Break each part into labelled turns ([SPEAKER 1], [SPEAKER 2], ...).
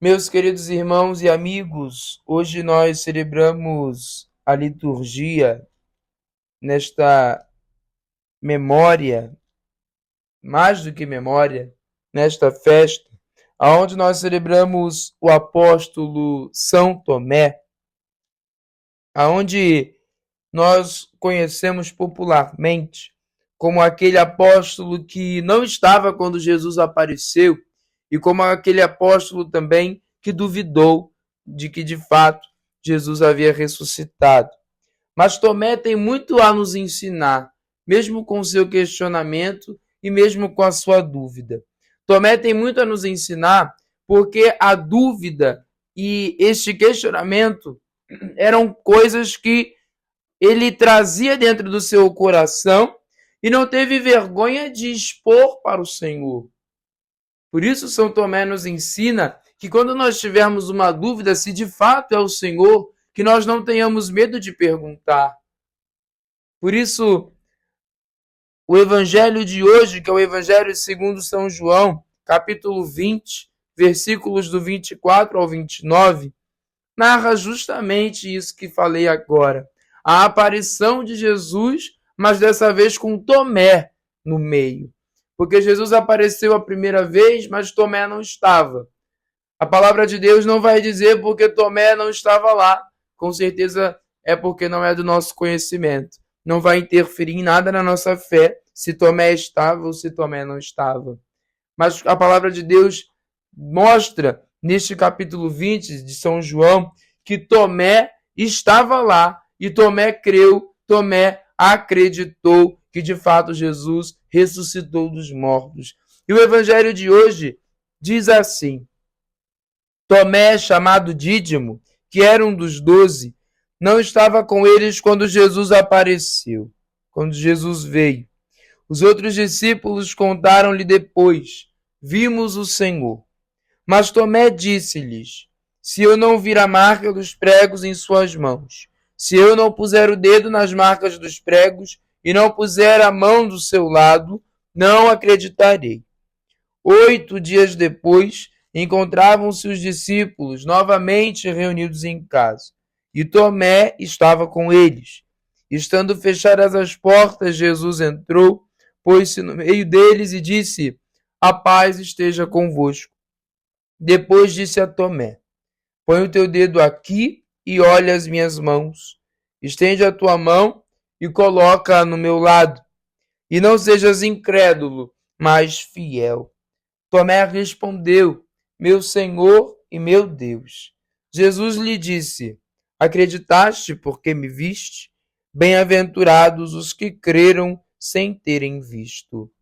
[SPEAKER 1] Meus queridos irmãos e amigos, hoje nós celebramos a liturgia nesta memória, mais do que memória, nesta festa, aonde nós celebramos o apóstolo São Tomé, aonde nós conhecemos popularmente como aquele apóstolo que não estava quando Jesus apareceu e como aquele apóstolo também que duvidou de que de fato Jesus havia ressuscitado. Mas Tomé tem muito a nos ensinar, mesmo com o seu questionamento e mesmo com a sua dúvida. Tomé tem muito a nos ensinar porque a dúvida e este questionamento eram coisas que ele trazia dentro do seu coração e não teve vergonha de expor para o Senhor. Por isso, São Tomé nos ensina que quando nós tivermos uma dúvida se de fato é o Senhor, que nós não tenhamos medo de perguntar. Por isso, o evangelho de hoje, que é o evangelho segundo São João, capítulo 20, versículos do 24 ao 29, narra justamente isso que falei agora. A aparição de Jesus, mas dessa vez com Tomé no meio. Porque Jesus apareceu a primeira vez, mas Tomé não estava. A palavra de Deus não vai dizer porque Tomé não estava lá. Com certeza é porque não é do nosso conhecimento. Não vai interferir em nada na nossa fé se Tomé estava ou se Tomé não estava. Mas a palavra de Deus mostra neste capítulo 20 de São João que Tomé estava lá e Tomé creu, Tomé acreditou que de fato Jesus ressuscitou dos mortos. E o evangelho de hoje diz assim: Tomé, chamado Dídimo, que era um dos 12, não estava com eles quando Jesus apareceu, quando Jesus veio. Os outros discípulos contaram-lhe depois: vimos o Senhor. Mas Tomé disse-lhes: se eu não vir a marca dos pregos em suas mãos, se eu não puser o dedo nas marcas dos pregos e não puser a mão do seu lado, não acreditarei. 8 dias depois, encontravam-se os discípulos novamente reunidos em casa, e Tomé estava com eles. Estando fechadas as portas, Jesus entrou, pôs-se no meio deles e disse: a paz esteja convosco. Depois disse a Tomé: põe o teu dedo aqui e olha as minhas mãos. Estende a tua mão e coloca-a no meu lado. E não sejas incrédulo, mas fiel. Tomé respondeu: meu Senhor e meu Deus. Jesus lhe disse: acreditaste porque me viste? Bem-aventurados os que creram sem terem visto.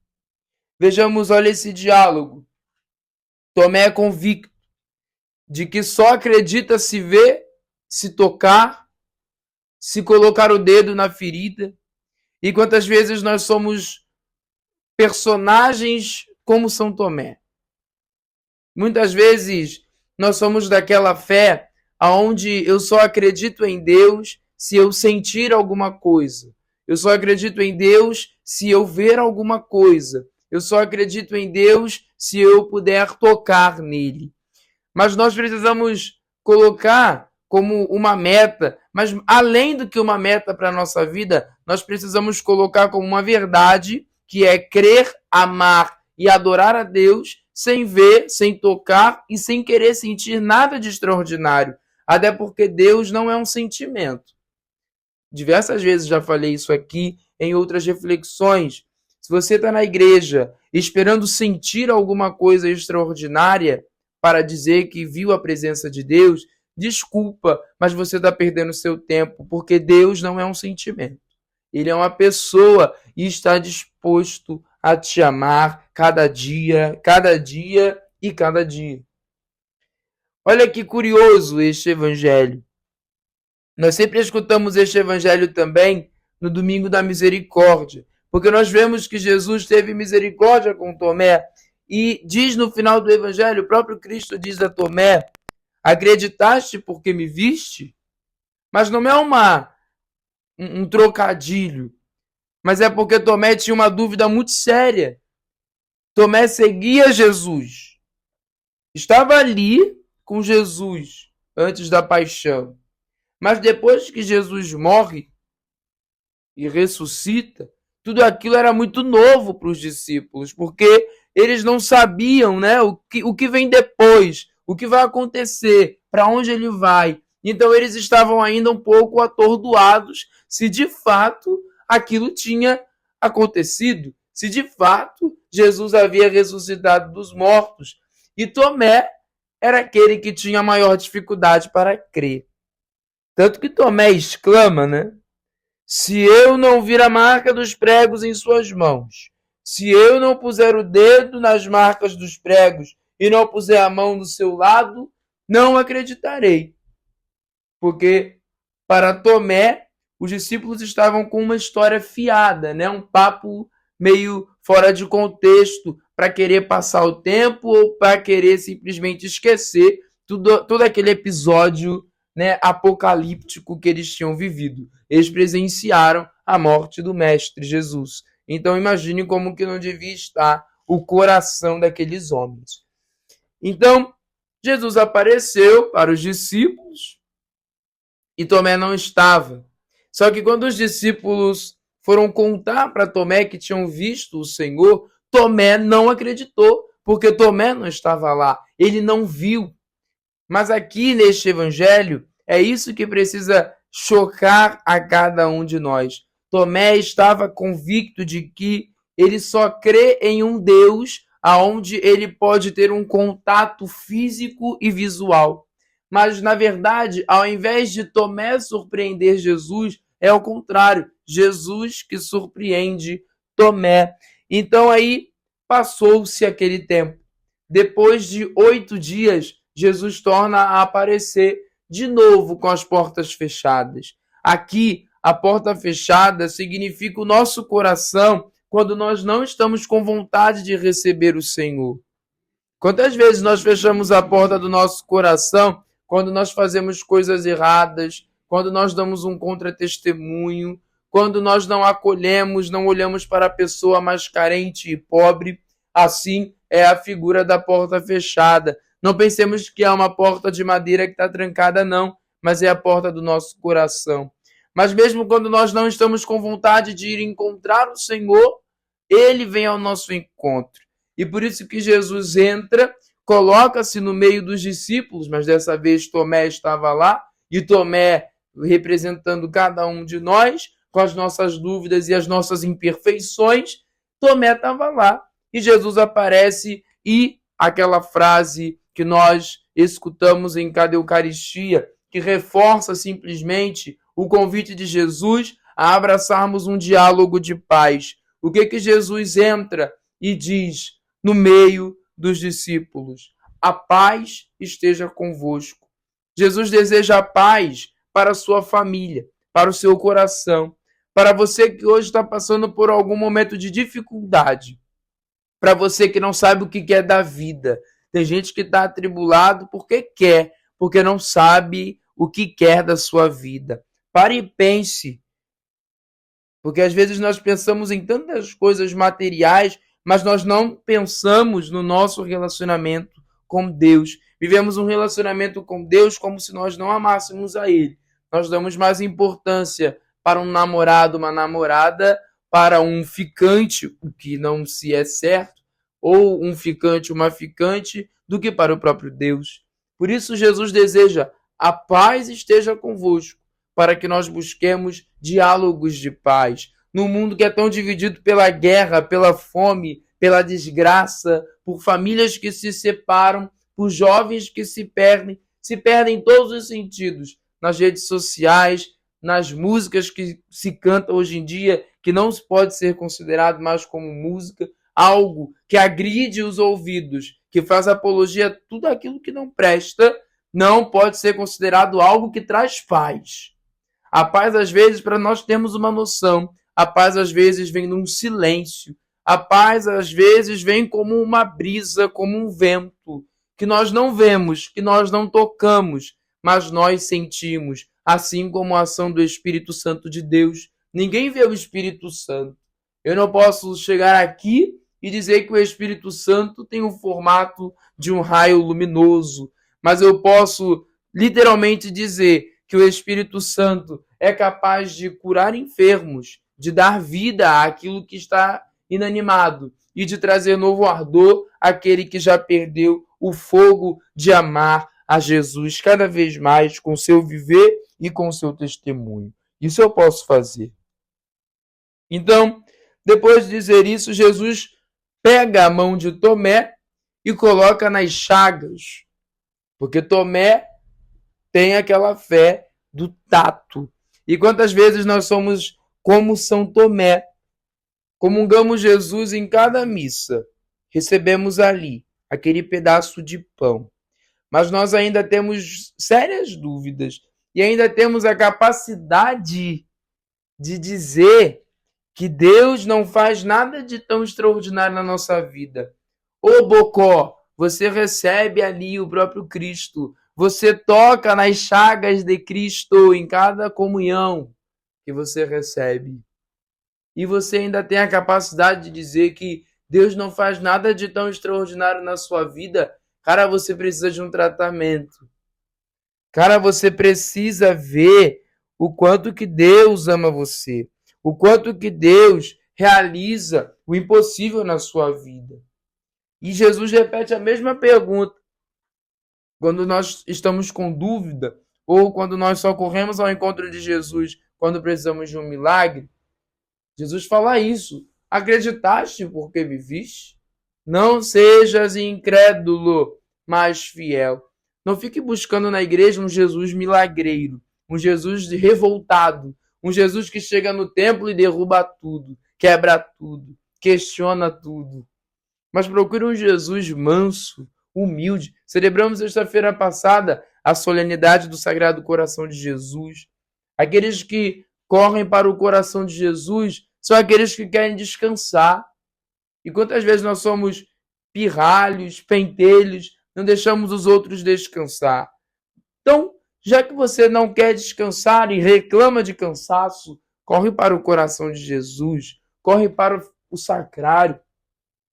[SPEAKER 1] Vejamos, olha esse diálogo. Tomé é convicto de que só acredita se ver, se tocar, se colocar o dedo na ferida. E quantas vezes nós somos personagens como São Tomé. Muitas vezes nós somos daquela fé onde eu só acredito em Deus se eu sentir alguma coisa. Eu só acredito em Deus se eu ver alguma coisa. Eu só acredito em Deus se eu puder tocar nele. Mas nós precisamos colocar como uma meta, mas além do que uma meta para a nossa vida, nós precisamos colocar como uma verdade, que é crer, amar e adorar a Deus sem ver, sem tocar e sem querer sentir nada de extraordinário. Até porque Deus não é um sentimento. Diversas vezes já falei isso aqui em outras reflexões. Se você está na igreja esperando sentir alguma coisa extraordinária para dizer que viu a presença de Deus, desculpa, mas você está perdendo seu tempo, porque Deus não é um sentimento. Ele é uma pessoa e está disposto a te amar cada dia e cada dia. Olha que curioso este evangelho. Nós sempre escutamos este evangelho também no Domingo da Misericórdia, porque nós vemos que Jesus teve misericórdia com Tomé e diz no final do evangelho, o próprio Cristo diz a Tomé: acreditaste porque me viste? Mas não é um trocadilho, mas é porque Tomé tinha uma dúvida muito séria. Tomé seguia Jesus, estava ali com Jesus antes da paixão. Mas depois que Jesus morre e ressuscita, tudo aquilo era muito novo para os discípulos, porque eles não sabiam, né, o que vem depois, o que vai acontecer, para onde ele vai. Então eles estavam ainda um pouco atordoados se de fato aquilo tinha acontecido, se de fato Jesus havia ressuscitado dos mortos. E Tomé era aquele que tinha maior dificuldade para crer. Tanto que Tomé exclama, né? Se eu não vir a marca dos pregos em suas mãos, se eu não puser o dedo nas marcas dos pregos e não puser a mão no seu lado, não acreditarei. Porque para Tomé, os discípulos estavam com uma história fiada, né? Um papo meio fora de contexto para querer passar o tempo ou para querer simplesmente esquecer todo aquele episódio, né, apocalíptico que eles tinham vivido. Eles presenciaram a morte do Mestre Jesus. Então imagine como que não devia estar o coração daqueles homens. Então, Jesus apareceu para os discípulos e Tomé não estava. Só que quando os discípulos foram contar para Tomé que tinham visto o Senhor, Tomé não acreditou, porque Tomé não estava lá, ele não viu. Mas aqui neste evangelho, é isso que precisa chocar a cada um de nós. Tomé estava convicto de que ele só crê em um Deus aonde ele pode ter um contato físico e visual. Mas, na verdade, ao invés de Tomé surpreender Jesus, é o contrário. Jesus que surpreende Tomé. Então aí passou-se aquele tempo. Depois de 8 dias, Jesus torna a aparecer de novo com as portas fechadas. Aqui, a porta fechada significa o nosso coração quando nós não estamos com vontade de receber o Senhor. Quantas vezes nós fechamos a porta do nosso coração quando nós fazemos coisas erradas, quando nós damos um contra-testemunho, quando nós não acolhemos, não olhamos para a pessoa mais carente e pobre? Assim é a figura da porta fechada. Não pensemos que é uma porta de madeira que está trancada, não, mas é a porta do nosso coração. Mas mesmo quando nós não estamos com vontade de ir encontrar o Senhor, Ele vem ao nosso encontro. E por isso que Jesus entra, coloca-se no meio dos discípulos, mas dessa vez Tomé estava lá, e Tomé representando cada um de nós, com as nossas dúvidas e as nossas imperfeições, Tomé estava lá. E Jesus aparece e aquela frase que nós escutamos em cada Eucaristia, que reforça simplesmente o convite de Jesus a abraçarmos um diálogo de paz. O que Jesus entra e diz no meio dos discípulos? A paz esteja convosco. Jesus deseja a paz para a sua família, para o seu coração, para você que hoje está passando por algum momento de dificuldade, para você que não sabe o que é da vida. Tem gente que está atribulado porque quer, porque não sabe o que quer da sua vida. Pare e pense, porque às vezes nós pensamos em tantas coisas materiais, mas nós não pensamos no nosso relacionamento com Deus. Vivemos um relacionamento com Deus como se nós não amássemos a Ele. Nós damos mais importância para um namorado, uma namorada, para um ficante, o que não se é certo, ou um ficante, uma ficante, do que para o próprio Deus. Por isso Jesus deseja a paz esteja convosco, para que nós busquemos diálogos de paz. Num mundo que é tão dividido pela guerra, pela fome, pela desgraça, por famílias que se separam, por jovens que se perdem em todos os sentidos, nas redes sociais, nas músicas que se cantam hoje em dia, que não pode ser considerado mais como música, algo que agride os ouvidos, que faz apologia a tudo aquilo que não presta, não pode ser considerado algo que traz paz. A paz, às vezes, para nós termos uma noção, a paz, às vezes, vem num silêncio. A paz, às vezes, vem como uma brisa, como um vento, que nós não vemos, que nós não tocamos, mas nós sentimos, assim como a ação do Espírito Santo de Deus. Ninguém vê o Espírito Santo. Eu não posso chegar aqui e dizer que o Espírito Santo tem o formato de um raio luminoso, mas eu posso literalmente dizer que o Espírito Santo é capaz de curar enfermos, de dar vida àquilo que está inanimado e de trazer novo ardor àquele que já perdeu o fogo de amar a Jesus cada vez mais com seu viver e com seu testemunho. Isso eu posso fazer. Então, depois de dizer isso, Jesus pega a mão de Tomé e coloca nas chagas, porque Tomé tem aquela fé do tato. E quantas vezes nós somos como São Tomé, comungamos Jesus em cada missa, recebemos ali aquele pedaço de pão, mas nós ainda temos sérias dúvidas e ainda temos a capacidade de dizer que Deus não faz nada de tão extraordinário na nossa vida. Ô Bocó, você recebe ali o próprio Cristo, você toca nas chagas de Cristo em cada comunhão que você recebe. E você ainda tem a capacidade de dizer que Deus não faz nada de tão extraordinário na sua vida. Cara, você precisa de um tratamento. Cara, você precisa ver o quanto que Deus ama você, o quanto que Deus realiza o impossível na sua vida. E Jesus repete a mesma pergunta quando nós estamos com dúvida ou quando nós só corremos ao encontro de Jesus quando precisamos de um milagre. Jesus fala isso. Acreditaste porque me viste? Não sejas incrédulo, mas fiel. Não fique buscando na igreja um Jesus milagreiro, um Jesus revoltado, um Jesus que chega no templo e derruba tudo, quebra tudo, questiona tudo. Mas procure um Jesus manso, humilde. Celebramos sexta-feira passada a solenidade do Sagrado Coração de Jesus. Aqueles que correm para o coração de Jesus são aqueles que querem descansar. E quantas vezes nós somos pirralhos, pentelhos, não deixamos os outros descansar. Então, já que você não quer descansar e reclama de cansaço, corre para o coração de Jesus, corre para o sacrário.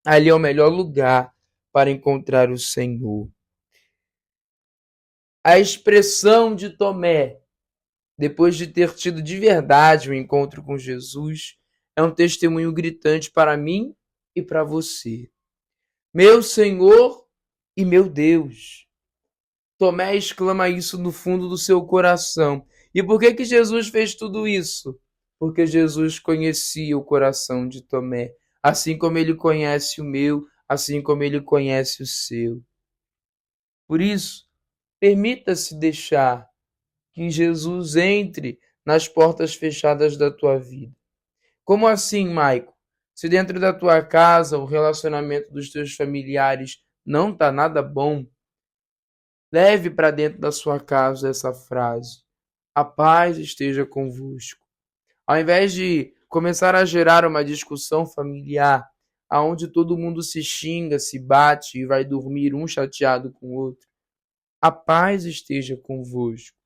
[SPEAKER 1] Ali é o melhor lugar para encontrar o Senhor. A expressão de Tomé, depois de ter tido de verdade o encontro com Jesus, é um testemunho gritante para mim e para você. Meu Senhor e meu Deus. Tomé exclama isso no fundo do seu coração. E por que Jesus fez tudo isso? Porque Jesus conhecia o coração de Tomé, assim como ele conhece o meu, assim como ele conhece o seu. Por isso, permita-se deixar que Jesus entre nas portas fechadas da tua vida. Como assim, Maico? Se dentro da tua casa o relacionamento dos teus familiares não está nada bom, leve para dentro da sua casa essa frase: a paz esteja convosco. Ao invés de começar a gerar uma discussão familiar, aonde todo mundo se xinga, se bate e vai dormir um chateado com o outro, a paz esteja convosco.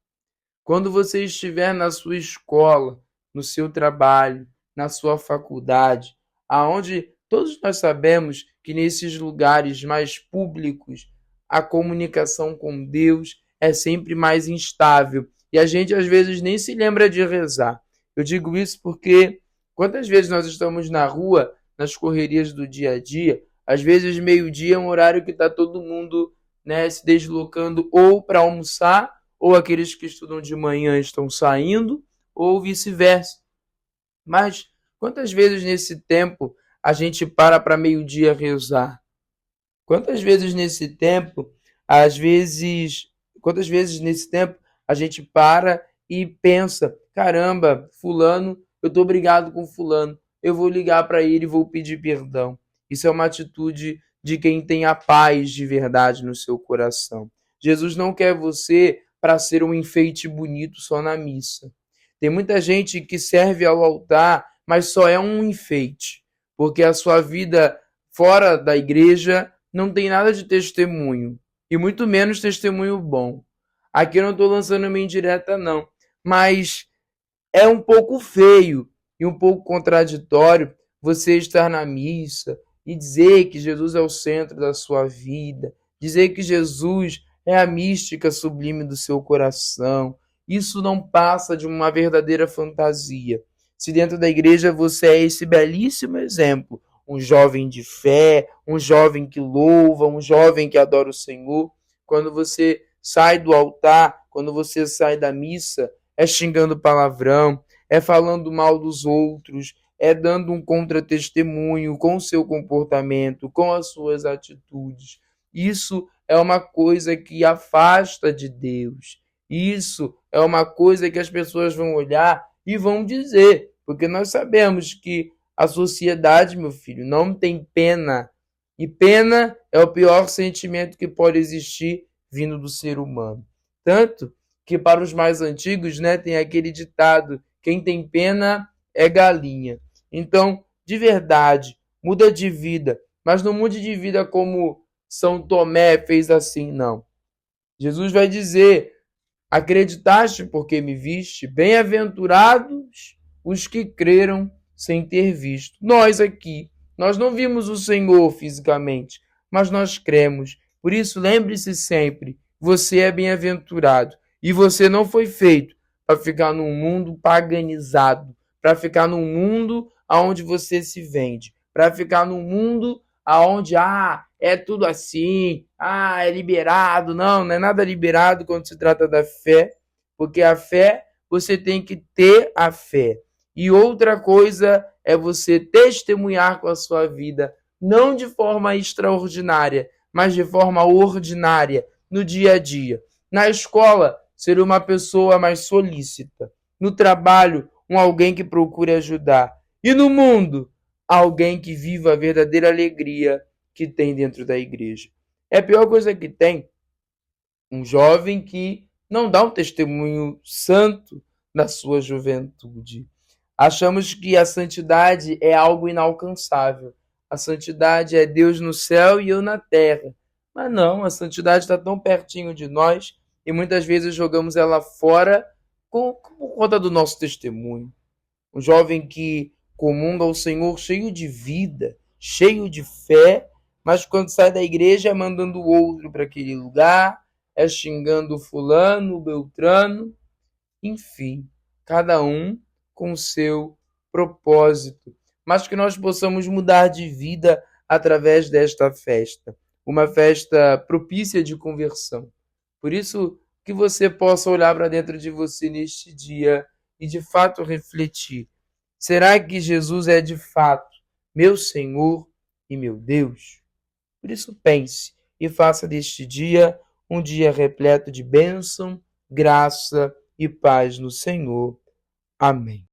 [SPEAKER 1] Quando você estiver na sua escola, no seu trabalho, na sua faculdade, aonde todos nós sabemos que nesses lugares mais públicos a comunicação com Deus é sempre mais instável e a gente às vezes nem se lembra de rezar. Eu digo isso porque quantas vezes nós estamos na rua, nas correrias do dia a dia, às vezes meio-dia é um horário que está todo mundo, se deslocando ou para almoçar, ou aqueles que estudam de manhã estão saindo, ou vice-versa. Mas quantas vezes nesse tempo a gente para meio-dia rezar? Quantas vezes nesse tempo, quantas vezes nesse tempo a gente para e pensa, caramba, fulano, eu estou brigado com fulano, eu vou ligar para ele e vou pedir perdão. Isso é uma atitude de quem tem a paz de verdade no seu coração. Jesus não quer você para ser um enfeite bonito só na missa. Tem muita gente que serve ao altar, mas só é um enfeite, porque a sua vida fora da igreja não tem nada de testemunho, e muito menos testemunho bom. Aqui eu não estou lançando uma indireta, não, mas é um pouco feio e um pouco contraditório você estar na missa e dizer que Jesus é o centro da sua vida, dizer que Jesus é a mística sublime do seu coração. Isso não passa de uma verdadeira fantasia. Se dentro da igreja você é esse belíssimo exemplo, um jovem de fé, um jovem que louva, um jovem que adora o Senhor, quando você sai do altar, quando você sai da missa, é xingando palavrão, é falando mal dos outros, é dando um contra-testemunho com o seu comportamento, com as suas atitudes. Isso é uma coisa que afasta de Deus. Isso é uma coisa que as pessoas vão olhar e vão dizer, porque nós sabemos que a sociedade, meu filho, não tem pena. E pena é o pior sentimento que pode existir vindo do ser humano. Tanto que para os mais antigos, né, tem aquele ditado: quem tem pena é galinha. Então, de verdade, muda de vida, mas não mude de vida como São Tomé fez assim, não. Jesus vai dizer: acreditaste porque me viste? Bem-aventurados os que creram sem ter visto. Nós aqui, nós não vimos o Senhor fisicamente, mas nós cremos. Por isso, lembre-se sempre, você é bem-aventurado. E você não foi feito para ficar num mundo paganizado, para ficar num mundo onde você se vende, para ficar num mundo onde é tudo assim, é liberado. Não, não é nada liberado quando se trata da fé, porque a fé, você tem que ter a fé. E outra coisa é você testemunhar com a sua vida, não de forma extraordinária, mas de forma ordinária, no dia a dia. Na escola, ser uma pessoa mais solícita. No trabalho, alguém que procure ajudar. E no mundo, alguém que viva a verdadeira alegria que tem dentro da igreja. É a pior coisa que tem um jovem que não dá um testemunho santo da sua juventude. Achamos que a santidade é algo inalcançável. A santidade é Deus no céu e eu na terra. Mas não, a santidade está tão pertinho de nós e muitas vezes jogamos ela fora por conta do nosso testemunho. Um jovem que comunga ao Senhor cheio de vida, cheio de fé, mas quando sai da igreja é mandando o outro para aquele lugar, é xingando o fulano, o beltrano, enfim, cada um com o seu propósito. Mas que nós possamos mudar de vida através desta festa, uma festa propícia de conversão. Por isso, que você possa olhar para dentro de você neste dia e de fato refletir: será que Jesus é de fato meu Senhor e meu Deus? Por isso pense e faça deste dia um dia repleto de bênção, graça e paz no Senhor. Amém.